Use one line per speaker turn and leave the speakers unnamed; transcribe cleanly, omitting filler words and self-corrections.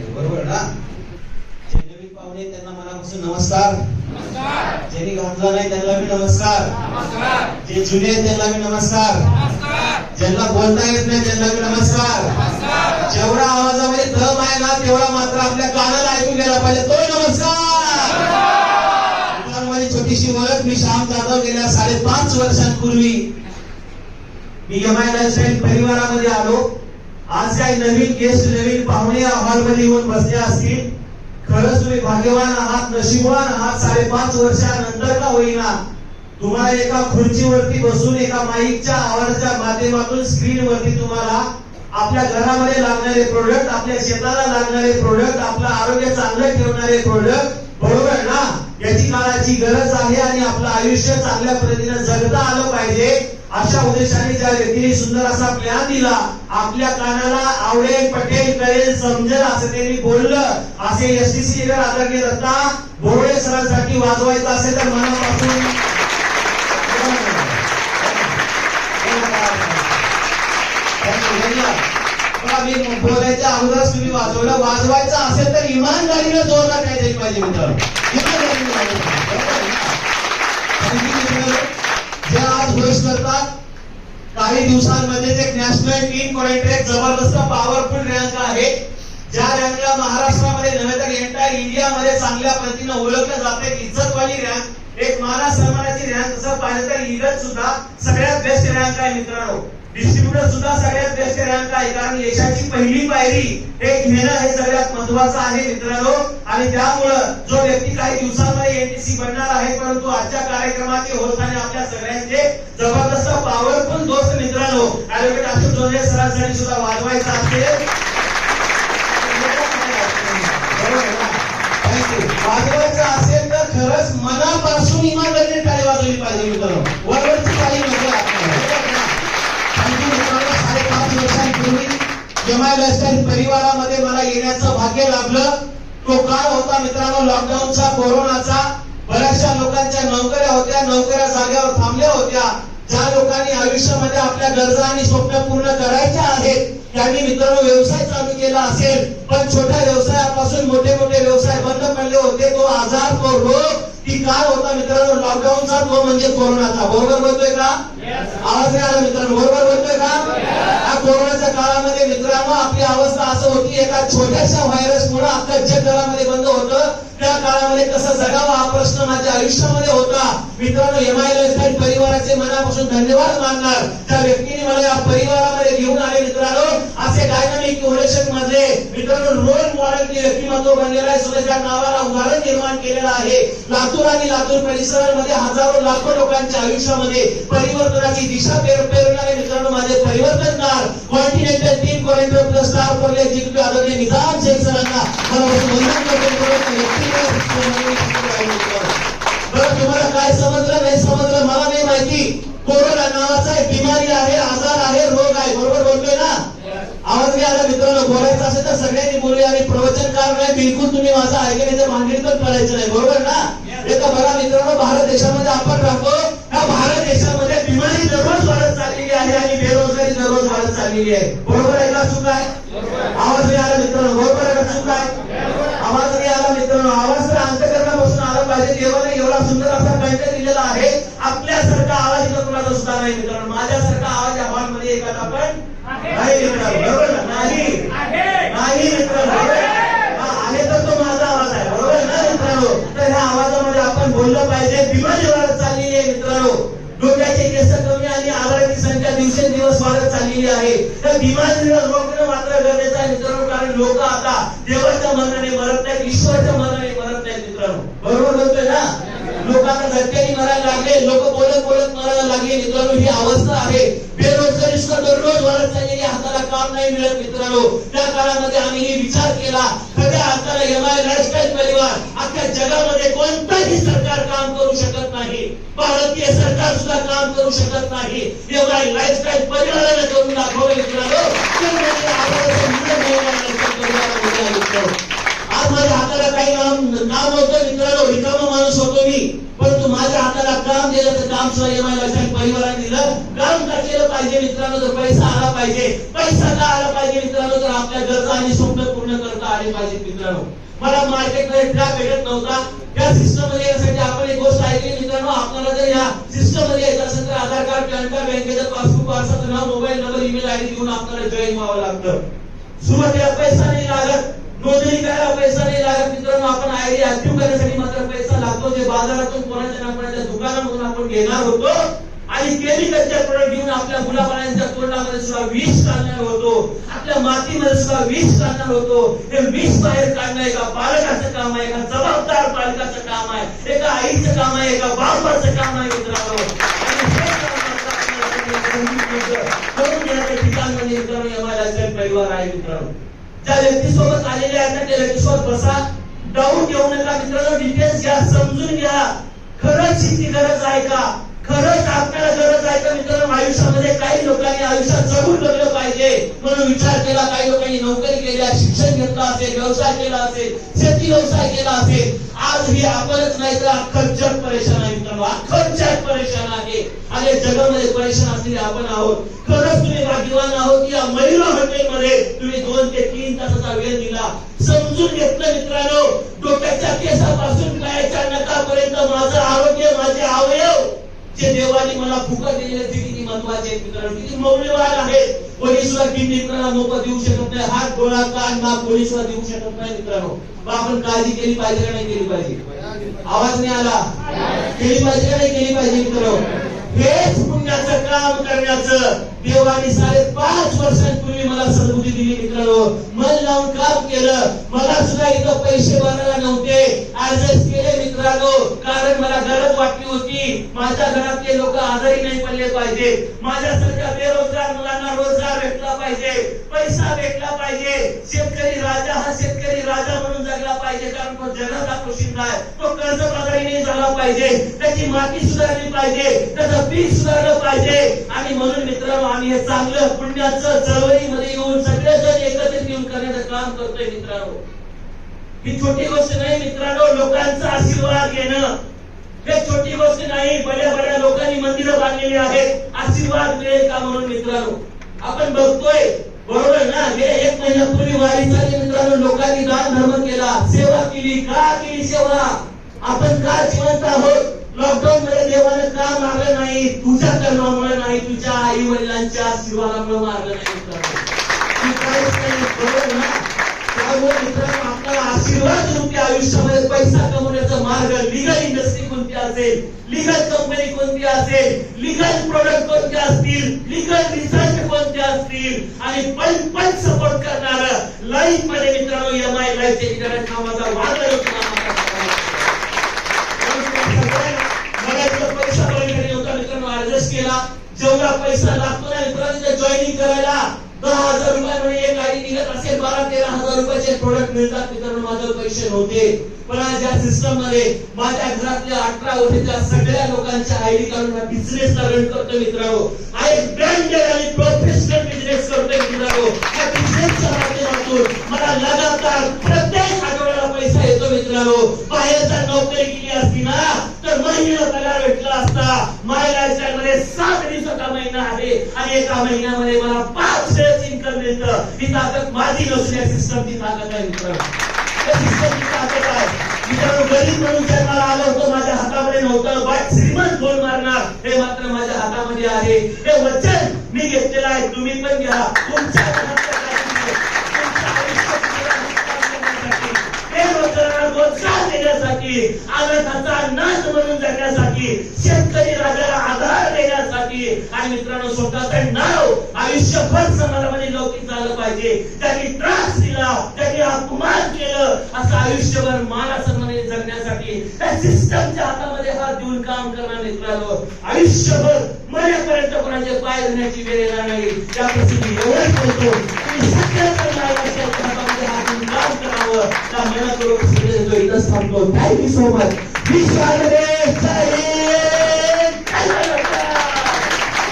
बरोबर ना? जे नवीन पाहुणे त्यांना मनापासून नमस्कार. ज्यांनी गांजला नाही त्यांना बी नमस्कार. जे जुने आहेत त्यांना बी नमस्कार. ज्यांना बोलता येत नाही त्यांना बी नमस्कार. जेवढा आवाजामध्ये दम आहे ना तेवढा मात्र आपल्या कानाला ऐकून गेला पाहिजे, तो नमस्कार. माझी छोटीशी ओळख, मी श्याम जाधव गेल्या 5.5 वर्षांपूर्वी मी एमआय लाईफस्टाईल परिवारामध्ये आलो. आज काही नवीन गेस्ट नवीन पाहुणे हॉलमध्ये येऊन बसले असतील. खरंच तुम्ही भाग्यवान आहात, नशीबवान आहात. 5.5 वर्षानंतर का होईना तुम्हाला एका खुर्चीवरती बसून एका माईकच्या आवाजाच्या माध्यमातून स्क्रीनवरती तुम्हाला आपल्या घरामध्ये लागणारे प्रोडक्ट, आपल्या शेताला लागणारे प्रोडक्ट, आपलं आरोग्य चांगलं ठेवणारे प्रोडक्ट, बरोबर ना, याची काळाची गरज आहे. आणि आपलं आयुष्य चांगल्या पद्धतीने जगता आलं पाहिजे अशा उद्देशाने ज्या व्यक्तीने सुंदर असा प्लॅन दिला, आपल्या कानाला आवडेल पटेल करेल समजेल असं त्यांनी बोललं, असे एसटीसी आदरणीय दत्ता बोर्डे सरांसाठी वाजवायचं असेल तर मनापासून मी बोलायच्या अगोदरच तुम्ही वाजवलं. वाजवायचं असेल तर इमानदारीने जोरदार काय जाईल पाहिजे मित्र, जे आज घोष करतात. काही दिवसांमध्ये एक नॅशनल टीम पॉइंट एक जबरदस्त पॉवरफुल रँक आहे, ज्या रँकला महाराष्ट्रामध्ये नव्हे तर एंटायर इंडियामध्ये चांगल्या पद्धतीने ओळखलं जाते. इज्जतवाली रँक, एक माना सन्मानाची रँक. तसं पाहिलं तर इगत सुद्धा सगळ्यात बेस्ट रँक आहे मित्रांनो. डिस्ट्रीब्युटर सुद्धा सगळ्यात बेस्ट रँक आहे, कारण यशाची पहिली पायरी हे घेणं हे सगळ्यात महत्वाचं आहे मित्रांनो. आणि त्यामुळं जो व्यक्ती काही दिवसांमध्ये एनटीसी बनणार आहे, परंतु आजच्या कार्यक्रमाचे होत आणि आपल्या सगळ्यांचे जबरदस्त पॉवरफुल दोस्त मित्रांनो ऍडव्होकेट अशोक जोंधळे सरांसाठी सुद्धा वाजवायचं असेल. वाजवायचं असेल तर खरंच मनापासून इमानदारीने टाळी वाजवली पाहिजे मित्रांनो, वरवरची टाळी नको आपल्याला. 5.5 वर्षांपूर्वी एमआय लाईफस्टाईल परिवारामध्ये मला येण्याचं भाग्य लाभलं. तो काळ होता मित्रांनो लॉकडाऊनचा, कोरोनाचा. बऱ्याचशा लोकांच्या नोकऱ्या होत्या, नोकऱ्या जागेवर थांबल्या होत्या. ज्या लोकांनी आयुष्यामध्ये आपल्या गरजा आणि स्वप्न पूर्ण करायच्या आहेत त्यांनी मित्रांनो व्यवसाय चालू केला असेल, पण छोट्या व्यवसायापासून मोठे मोठे व्यवसाय बंद पडले होते. तो आजार, तो रोग, ती काळ होता मित्रांनो लॉकडाऊनचा, तो म्हणजे कोरोनाचा. बरोबर बोलतोय का? आवाज नाही आला मित्रांनो, बरोबर बोलतोय का? या कोरोनाच्या काळामध्ये मित्रांनो आपली अवस्था असं होती, एका छोट्याशा व्हायरसमुळे अख्खं जग घरामध्ये बंद होतं. त्या काळामध्ये कसं जगावं हा प्रश्न माझ्या आयुष्यामध्ये होता मित्रांनो. एमआय लाईफस्टाईल परिवाराचे मनापासून धन्यवाद मानणार. त्या व्यक्तीने मला या परिवारामध्ये घेऊन आले मित्रांनो. असे डायनामिक इव्होल्युशन मध्ये मित्रांनो रोल मॉडेल व्यक्तिमत्व बनलेला आहे, स्वतःच्या नावाला उदाहरण निर्माण केलेलं आहे. लातूर आणि लातूर परिसरामध्ये हजारो लाखो लोकांच्या आयुष्यामध्ये परिवर्तनाची दिशा पेरणारे मित्रांनो माझे परिवर्तनकार continental team corridor plus star for executive आदरणीय निजाम शेख सरांना मनापासून वंदन करतो. बरं तुम्हाला काय समजलं नाही समजलं मला नाही माहिती. कोरोना नावाचा एक बिमारी आहे, आजार आहे, रोग आहे. बरोबर बोलतोय ना? आवाज नाही आला मित्रांनो. बोलायचं असेल तर सगळ्यांनी बोलूया. आणि प्रवचनकार नाही बिलकुल तुम्ही माझा ऐकण्याचं भांडण पण करायचं नाही, बरोबर ना? एका बघा मित्रांनो भारत देशामध्ये आपण राहतो. या भारत देशामध्ये बिमारी दररोज वाढत चाललेली आहे आणि बेरोजगारी दररोज वाढत चाललेली आहे. बरोबर आहे का चूक आहे? आवाज नाही आला मित्रांनो. बरोबर आहे का चूक आहे? आवाज नाही आला मित्रांनो. आवाज तर अंतःकरणापासून आला पाहिजे. देवाने एवढा सुंदर असा कंटेंट दिलेला आहे. आपल्यासारखा आवाज इथं कुणाचा सुद्धा नाही मित्रांनो. माझ्यासारखा आवाज या हॉलमध्ये एखादा पण नाही मित्रांनो, बरोबर नाही? नाही मित्रांनो, आहे तर तो माझा आवाज आहे, बरोबर ना मित्रांनो? तर ह्या आवाजामध्ये आपण बोललं पाहिजे. बिमारी वाढत चाललेली आहे मित्रांनो. डोक्याचे केस कमी आणि आजाराची संख्या दिवसेंदिवस वाढत चाललेली आहे. तर बिमारीला रोखणं मात्र गरजेचं आहे मित्रांनो, कारण लोक आता देवाच्या मनाने मरत नाहीत, ईश्वराच्या मनाने मरत नाहीत मित्रांनो. बरोबर बोलतोय ना? लोकांना झटक्याने मरायला लागले, लोक बोलत बोलत मरायला लागले मित्रांनो. ही अवस्था आहे. बेरोजगारी दररोज वाढत चाललेली, हाताला काम नाही मिळत मित्रांनो. त्या काळामध्ये आम्ही विचार केला छोट्या हाताला एमआय लाईफस्टाईल परिवार अख्ख्या जगामध्ये कोणतंही सरकार काम करू शकत नाही, भारतीय सरकार सुद्धा काम करू शकत नाही. एमआय लाईफस्टाईल परिवाराने करून दाखवलं मित्रांनो. आज माझ्या हाताला काही काम होतं मित्रांनो, रिकामा माणूस होतो मी, परंतु माझ्या हाताला काम दिलं तर काम सुद्धा एमआय लाईफस्टाईल परिवाराने दिलं. काम का केलं पाहिजे मित्रांनो, तर पैसा आला पाहिजे. पैसा का आला पाहिजे मित्रांनो, तर आपल्या गरजा आणि स्वप्न पूर्ण करता आले पाहिजे मित्रांनो. मला मार्केटमध्ये ट्रॅक भेटत नव्हता, त्या सिस्टम मध्ये येण्यासाठी आपण एक गोष्ट ऐकली मित्रांनो. आपल्याला जर या सिस्टम मध्ये यायचं असेल तर आधार कार्ड, पॅन कार्ड, बँकेचं पासबुक, वारसाचं नाव, मोबाईल नंबर, ईमेल आयडी देऊन आपल्याला जॉईन व्हावं लागतं. सुरुवातीला पैसा नाही लागत, नोंदणी करायला पैसा नाही लागत मित्रांनो. आपण आयडी ऍक्टिव्ह करण्यासाठी मात्र पैसा लागतो, जे बाजारातून कोणाच्या ना कोणाच्या दुकानामधून आपण घेणार होतो आणि केमिकलचे प्रोडक्ट घेऊन आपल्या मुलाबाळांच्या तोंडामध्ये सुद्धा विष काढणार होतो, आपल्या मातीमध्ये सुद्धा विष काढणार होतो. हे विष बाहेर काढणं एका पालकाचं काम आहे, एका जबाबदार पालकाचं काम आहे, एका आईचं काम आहे, एका बापाचं काम आहे मित्रांनो. आणि हे ठिकाणमध्ये मित्रांनो एमआय लाईफस्टाईल परिवार आहे मित्रांनो. ज्या व्यक्तीसोबत आलेले आहेत त्या व्यक्तीसोबत बसा, डाऊट येऊ नका मित्रांनो, डिटेल्स घ्या, समजून घ्या. खरंच ही गरज आहे का, खरंच आपल्याला गरज आहे का मित्रांनो. आयुष्यामध्ये काही लोकांनी आयुष्यात जगून बघलं पाहिजे म्हणून विचार केला, काही लोकांनी नोकरी केल्या, शिक्षण घेतलं असेल, व्यवसाय केला असेल, शेती व्यवसाय केला असेल. आज ही आपणच नाही तर अख्खं जग परेशान आहे मित्रांनो, अख्खं जग परेशान आहे. आणि जगामध्ये परेशान असलेले आपण आहोत. खरंच तुम्ही भाग्यवान आहोत. या महिला हॉटेलमध्ये तुम्ही 2 ते 3 तासाचा वेळ दिला, समजून घेतलं मित्रांनो. डोक्याच्या केसापासून पायाच्या नखापर्यंत माझं आरोग्य, माझे अवयव जे देवाने मला फुकट दिलेले ते किती महत्वाचे आहेत मित्रांनो, किती मौल्यवान आहेत. कोणी सुद्धा किडनी मित्रांनो मोफत देऊ शकत नाही, हात, डोळा, कान, नाक कोणी सुद्धा देऊ शकत नाही मित्रांनो. आपण काळजी केली पाहिजे का नाही केली पाहिजे? आवाज नाही आला. केली पाहिजे का नाही केली पाहिजे मित्रांनो? हेच पुण्याचं काम करण्याचं देवाने 5.5 वर्षांपूर्वी मला सद्बुद्धी दिली मित्रांनो. मन लावून काम केलं. मला सुद्धा इथं पैसे भरायला नव्हते, ऍडजस्ट केले मित्रांनो, कारण मला गरज वाटली होती. माझ्या घरातले लोक आजारी नाही पडले पाहिजे, माझ्यासारख्या बेरोजगार मुलांना रोजगार भेटला पाहिजे, पैसा भेटला पाहिजे. शेतकरी राजा हा शेतकरी राजा म्हणून जगला पाहिजे, कारण तो जगाचा पोशिंदा आहे. तो कर्जबाजारी नाही झाला पाहिजे, त्याची माती सुधारली पाहिजे, त्याचं पीक सुधारलं पाहिजे. आणि म्हणून मित्रांनो आम्ही हे चांगलं पुण्याचं चळवळीमध्ये येऊन सगळेजण एकत्रित येऊन करण्याचं काम करतोय मित्रांनो. ही छोटी गोष्ट नाही मित्रांनो, लोकांचा आशीर्वाद घेणं हे छोटी गोष्ट नाही. बड्या लोकांनी मंदिरं बांधलेली आहेत, आशीर्वाद मिळेल का म्हणून मित्रांनो. आपण बघतोय बरोबर ना, गेल्या 1 महिन्यापूर्वी वारी झाली मित्रांनो, लोकांनी दान धर्म केला, सेवा केली. का केली सेवा? आपण का जिवंत आहोत? लॉकडाऊन मध्ये देवाने का मारलं नाही? तुझ्या कर्मामुळे नाही, तुझ्या आई वडिलांच्या आशीर्वादामुळे मारलं नाही बरोबर ना. त्यामुळे मित्रांनो आपल्याला आशीर्वाद रूपी आयुष्यामध्ये पैसा कमवण्याचा मार्ग, लिगल इंडस्ट्री कोणती असेल, लिगल कंपनी कोणती असेल, लिगल प्रोडक्ट कोणते असतील, लिगल रिसर्च कोणते असतील आणि पण सपोर्ट करणारं लाईफ मध्ये मित्रांनो एमआय लाईफच्या नावाचा वाद पैसा मित्रांनो ऍडजस्ट केला. जेवढा पैसा लागतो ना मित्रांनो जॉईनिंग करायला 10,000 रुपयामध्ये एक गाडी निघत असेल, 12-13 हजार रुपयाचे प्रोडक्ट मिळतात मित्रांनो. माझे पैसे नव्हते, पण आज या सिस्टम मध्ये माझ्या घरातल्या 18 वर्षाच्या सगळ्या लोकांच्या आयडी काढून बिझनेस रन करतो मित्रांनो. हा एक ब्रँडेड आणि प्रोफेशनल बिझनेस करतोय मित्रांनो. या बिझनेसच्या माध्यमातून मला लगातार प्रत्येक आठवड्याला पैसा येतो मित्रांनो. बाहेर जर नोकरी केली असती ना तर महिन्याला पगार भेटला असता. माय लाईफस्टाईल मध्ये 7 दिवसाचा महिना आहे आणि एका महिन्यामध्ये मला 5 शेअर्स इन्कम मिळतं. ही ताकद माझी नसून या सिस्टमची ताकद आहे मित्रांनो. सिस्टमची ताकद आहे मित्रांनो. गरीब म्हणून जन्माला आलो होतो, माझ्या हातामध्ये नव्हतं, बट श्रीमंत कोण मारणार हे मात्र माझ्या हातामध्ये आहे. हे वचन मी घेतलेलं आहे, तुम्ही पण घ्या. तुमच्या रोजगार देण्यासाठी, अनाथाचा नाथ म्हणून जगण्यासाठी, शेतकरी राजाला आधार देण्यासाठी आणि मित्रांनो स्वतःचं नाव आयुष्यभर समाजामध्ये लौकिक झालं पाहिजे. त्यांनी त्रास दिला, त्यांनी अपमान केलं असं आयुष्यभर मान सन्मानाने जगण्यासाठी त्या सिस्टमच्या हातामध्ये हात देऊन काम करणार मित्रांनो. आयुष्यभर मरेपर्यंत कोणाचे पाय धरण्याची वेळ येणार नाही. त्या प्रसंगी एवढंच बोलतो, तुम्ही सगळ्यांच्या हातामध्ये हात देऊन काम करा. करावं. सगळे इथंच थांबतो. Thank you so much. विशाल जय हिंद.